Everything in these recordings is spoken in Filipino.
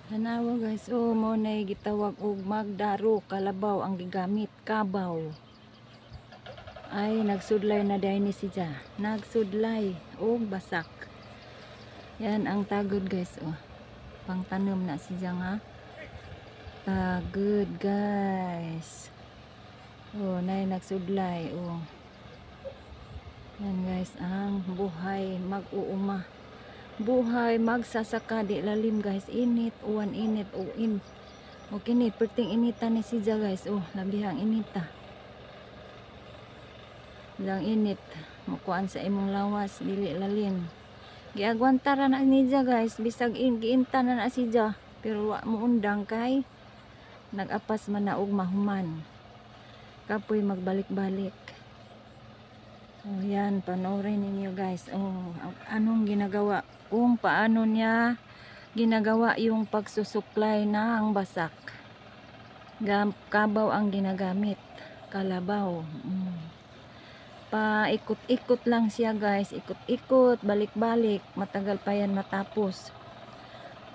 Tanawa guys, mo nay gitawag og magdaro kalabaw ang gigamit kabaw. Ay nagsudlay na dai ni siya. Nagsudlay og basak. Yan ang tagod guys Pangtanom na siya nga. Tagod guys. Nay nagsudlay Yan guys ang buhay mag-uuma. Buhay magsasaka di lalim guys, init uwan init o kini perting inita ni siya guys, labihang inita, bilang init mukuan sa imong lawas dili lalim, giagwantara na niya guys, bisag giinta na siya pero wa mo undang kay nagapas man na og mahuman kapoy magbalik-balik. Yan, panoorin ninyo guys anong ginagawa, kung paano niya ginagawa yung pagsusuklay ng basak. Kabaw ang ginagamit, kalabaw. Paikot-ikot lang siya guys, ikot-ikot, balik-balik, matagal pa yan matapos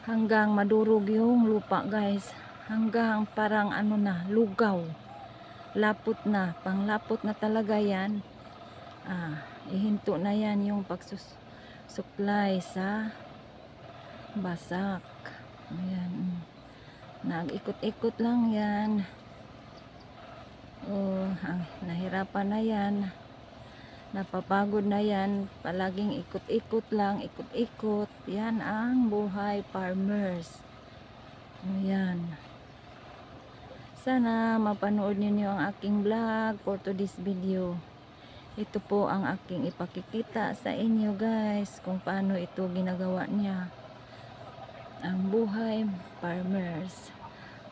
hanggang madurog yung lupa guys, hanggang parang lugaw, lapot na, panglapot na talaga yan. Ihinto na yan yung pagsusuklay sa basak. Ayan. Nag-ikot-ikot lang yan. Nahirapan na yan, napapagod na yan, palaging ikot-ikot lang, ikot-ikot. Yan ang buhay farmers. Ayan. Sana mapanood ninyo ang aking vlog for today's video. Ito po ang aking ipakikita sa inyo guys kung paano ito ginagawa niya. Ang buhay farmers,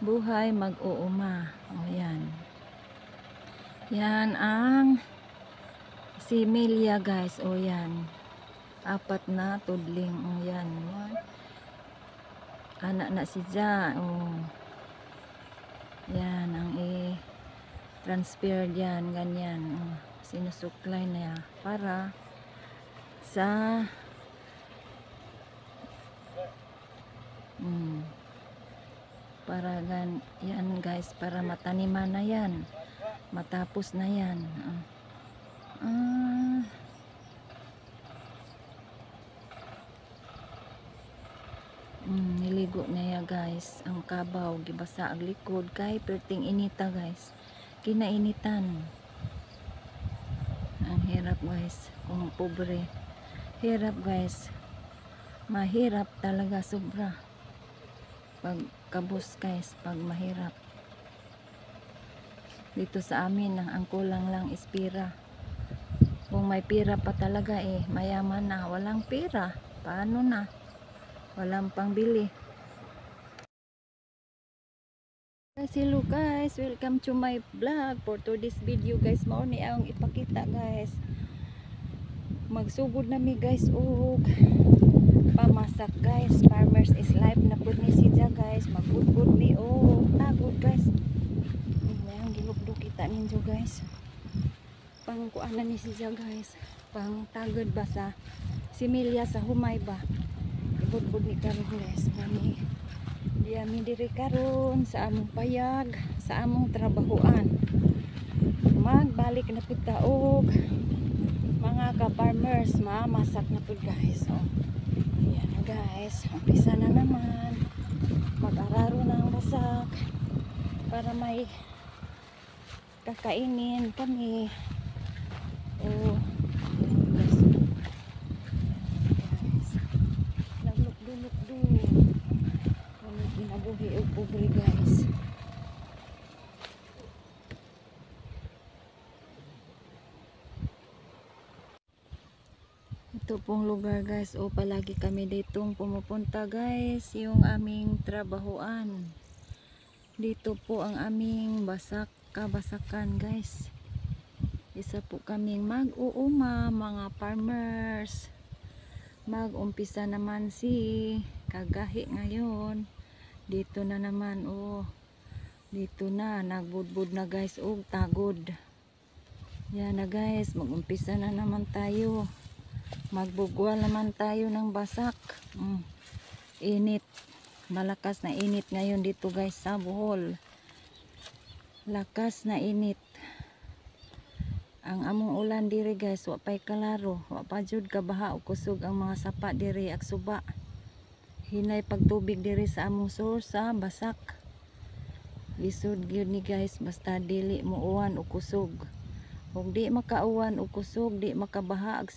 buhay mag-uuma. Yan. Yan ang similya guys. Yan. 4 na tudling. Yan. Anak na siya. Yan ang transfer yan, ganyan. Sinusuklay na yan para sa para yan guys, para mataniman na yan, matapos na yan. Niligo na yan guys ang kabaw, gibasa ang likod kay perting inita guys, kinainitan. Ang hirap guys, kung pobre, hirap guys, mahirap talaga sobra pag kabus guys, pag mahirap. Dito sa amin ang kulang lang is pira. Kung may pira pa talaga mayaman na. Walang pira, paano na, walang pangbili. Hello guys, welcome to my vlog for today's video guys. Mao ni ang ipakita guys, magsugod nami guys pamasak guys. Farmers is life na pud ni siya guys, magudgud mi tagod guys. Mayang gilugdo kita ninyo guys, pang kuanan ni siya guys, pang tagod ba sa similya sa humay ba, gudgud ni karon guys. Mani mi diri karon sa among payag, sa among trabahoan, magbalik na pud ta og mga ka-farmers, mamasak na pud guys. Ayan guys, umpisa na naman, mag-araro na ang basak para may kakainin kami. Naglukdo-lukdo kinabuhi og pobre guys. Ito pong lugar guys, palagi kami ditong pumupunta guys, yung aming trabahoan. Dito po ang aming kabasakan guys. Isa po kaming mag-uuma, mga farmers. Mag-umpisa naman si kagahi ngayon. Dito na naman dito na nagbudbud na guys tagod. Yan na guys, mag-umpisa na naman tayo. Magbugwal naman tayo ng basak. Init. Malakas na init ngayon dito guys sa Bohol. Lakas na init. Ang among ulan diri guys, wa pay kalaro, wa pa jud kabaha o kusog ang mga sapa diri ag suba. Hinay pagtubig diri sa among source sa basak. Lisod gyud ni guys basta dili mo uwan o kusog. Ug di makauwan o kusog, di makabaha ag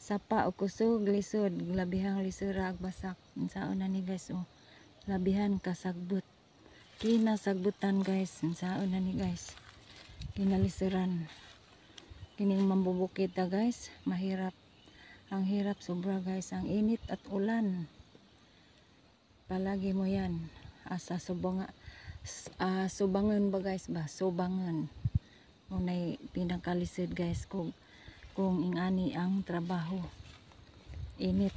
sapa o kusog, lisod, labihang lisura ag basak. Unsaon na ni guys oh. Labihan kasagbut. Kinasagbutan guys, unsaon na ni guys. Kinalisuran. Kining mambubukid ta guys, mahirap. Ang hirap sobra guys, ang init at ulan. Palagi mo yan. Asa subangon ba guys ba? Subangon. Unay pinakalisod guys kung ingani ang trabaho. Init.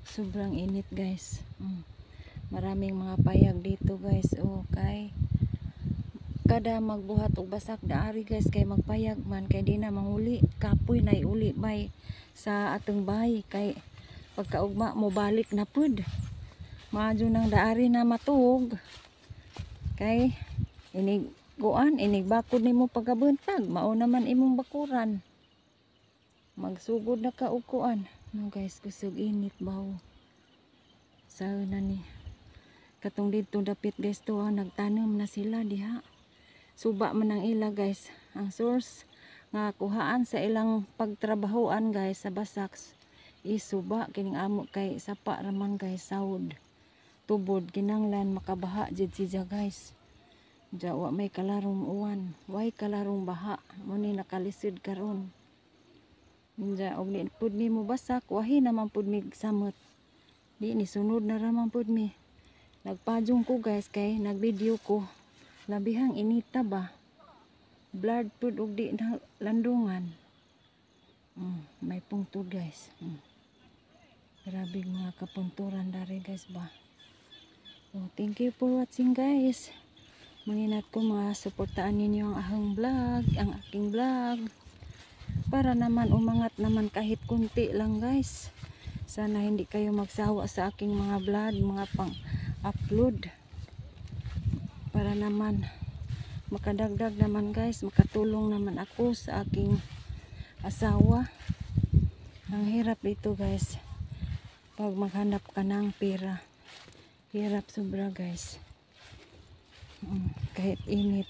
Sobrang init guys. Maraming mga payag dito guys. Okay. Kada magbuhat og basak daari guys kay magpayag man kay di na manguli kapoy na uli bay sa atong bahay kay pagkaugma mo balik na pud maadyo nang daari na matuog kay inig bakod nimo pagabuntag mao naman imong bakuran magsugod na ka og kuan no guys kusog init baw sa na ni katong dito dapit guys to nagtanom na sila diha. Suba man ang ila guys. Ang source nga kuhaan sa ilang pagtrabahoan guys sa basak isuba kining amo kay sapa raman guys sawod. Tubod kinanglan makabaha jud siya guys. Jawa may kalarong uwan, way kalarong baha mo ni nakalisod karon. Inja og ni pud mi mo basak wahi naman pud mi samot. Di ni sunod na raman pud mi. Nagpajong ko guys kay nagvideo ko. Labihang inita ba? Blood food ug di na landungan. May pungtod guys. Grabe mga kapunturan dari guys ba. Oh, thank you for watching guys. Manginat ko mga suportaan ninyo ang aking vlog. Para naman umangat naman kahit kunti lang guys. Sana hindi kayo magsawa sa aking mga vlog, mga pang-upload. Para naman makadagdag naman guys, makatulong naman ako sa aking asawa. Ang hirap dito guys pag maghanap ka ng pera, hirap sobra guys. Kahit init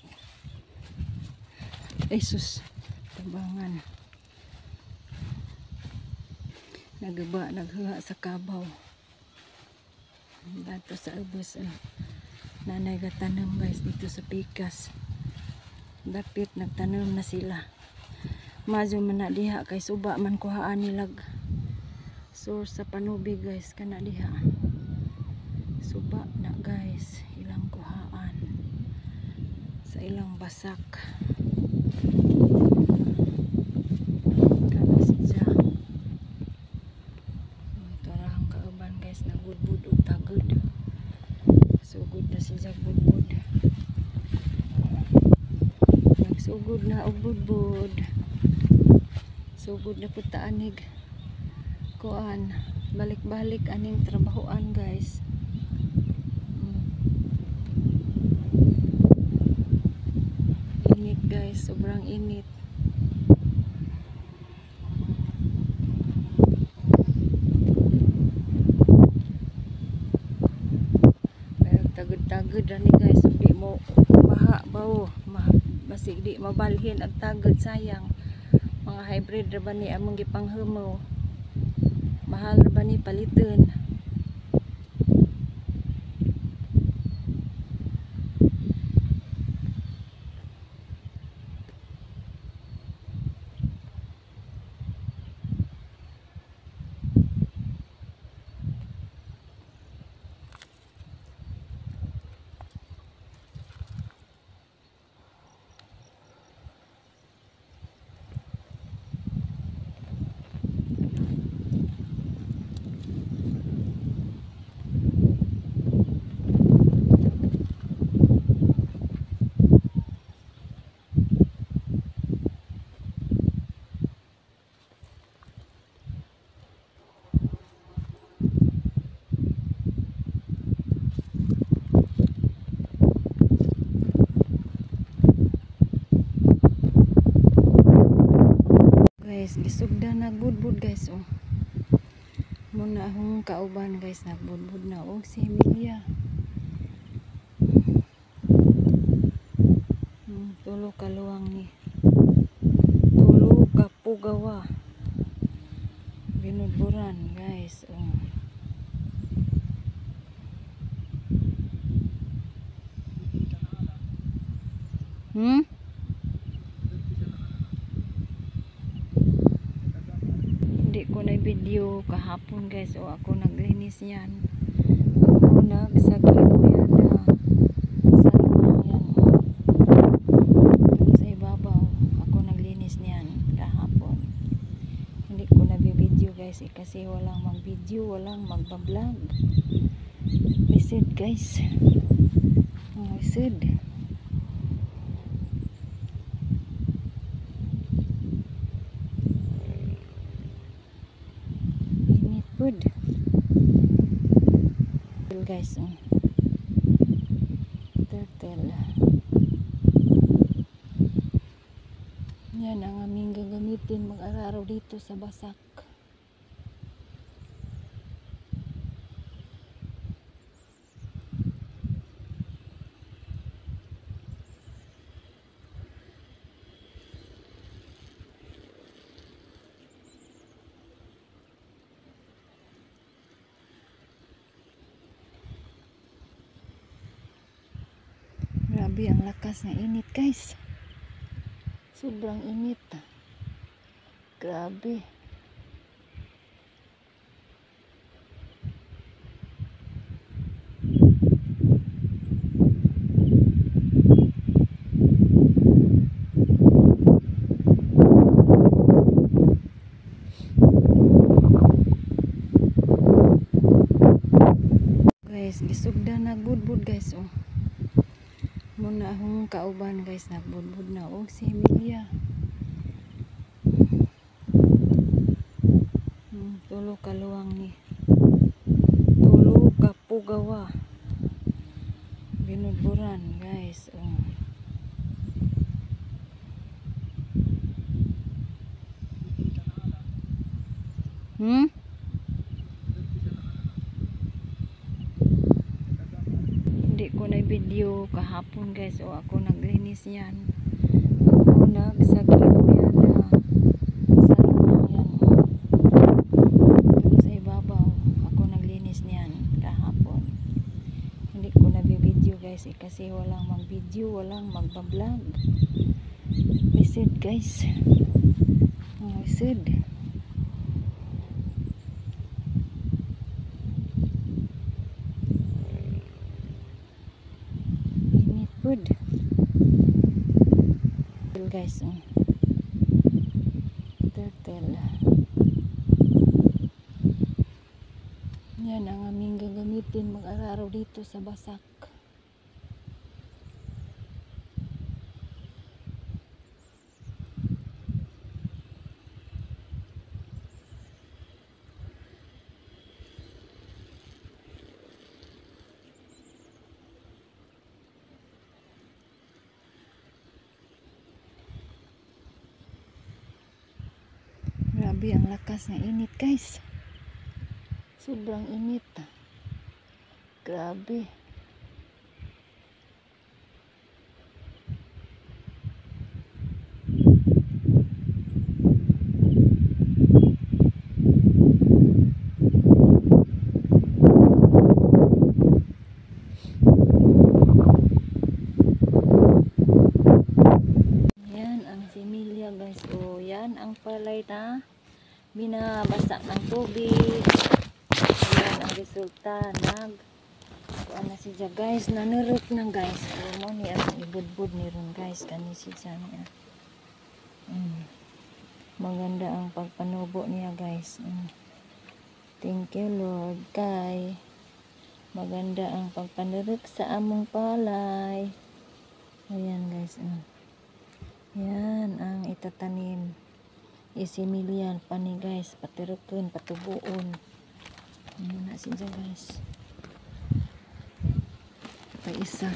sus tabangan naghuha sa kabaw dato sa ubos nanay gatanam guys dito sa pikas. Dapit nagtanom na sila. Majo man na diha kay suba man kuhaan nilag source sa panubig guys kana diha. Suba na guys ilang kuhaan sa ilang basak. Kana siya. Ito ang kauban guys nagudbud ug tagod. Sugod na siya budbud. Nagsugod na og budbud. Sugod na pud ta anig kuan balik-balik aning trabahoan guys. Init guys, sobrang init. Tagod ani guys, di mo baha bawo, basig di mabalhin ang tagod sayang. Mga hybrid ra ba ni among gipanghimo. Mahal ra ba ni paliton. Guys, gisugda nagbudbud guys oh. Muna akong kauban guys nagbudbud na og si Emilia. Tulo ka luwang ni. Tulo ka pugawa. Binudburan guys oh. Hindi ko na video kahapon guys o ako naglinis yan. Ako nagsagip yan na sa lubang yan o. Sa ibabaw ako naglinis niyan kahapon. Hindi ko na video guys kasi walang mag video, walang magbablog. Lisod guys. Lisod. Good. Guys, turtle. Yan ang aming gagamitin mag-araraw dito sa basak. Grabe ang lakas ng init guys. Sobrang init. Grabe. Guys, gisugda nagbudbud guys oh. Muna akong kauban guys nagbudbud na og si Emilia. Tulo ka luwang ni. Tulo ka pugawa. Binudburan guys oh. Hindi ko na video kahapon guys o ako naglinis yan. Ako nagsagip yan na sa lubang yan o. Sa ibabaw ako naglinis niyan kahapon. Hindi ko na video guys kasi walang mag video, walang magbablog. Lisod guys. Lisod. Good. Guys, turtle. Yan ang aming gagamitin mag-araraw dito sa basak. Grabe ang lakas ng init guys. Sobrang init. Grabe. Yan ang si Emilia guys. O yan ang palay na binabasa ng tubig. Ayan ang resulta. Kuan na siya guys. Nanurok na guys. Mo ni ang ibudbud ni ron guys. Kani siya niya. Maganda ang pagpanubo niya guys. Thank you Lord. Kay maganda ang pagpanurok sa among palay. Ayan guys. Yan ang itatanim. Isimilian pa ni guys, patirukon, patubuon. Ano na siya guys. Pa isa.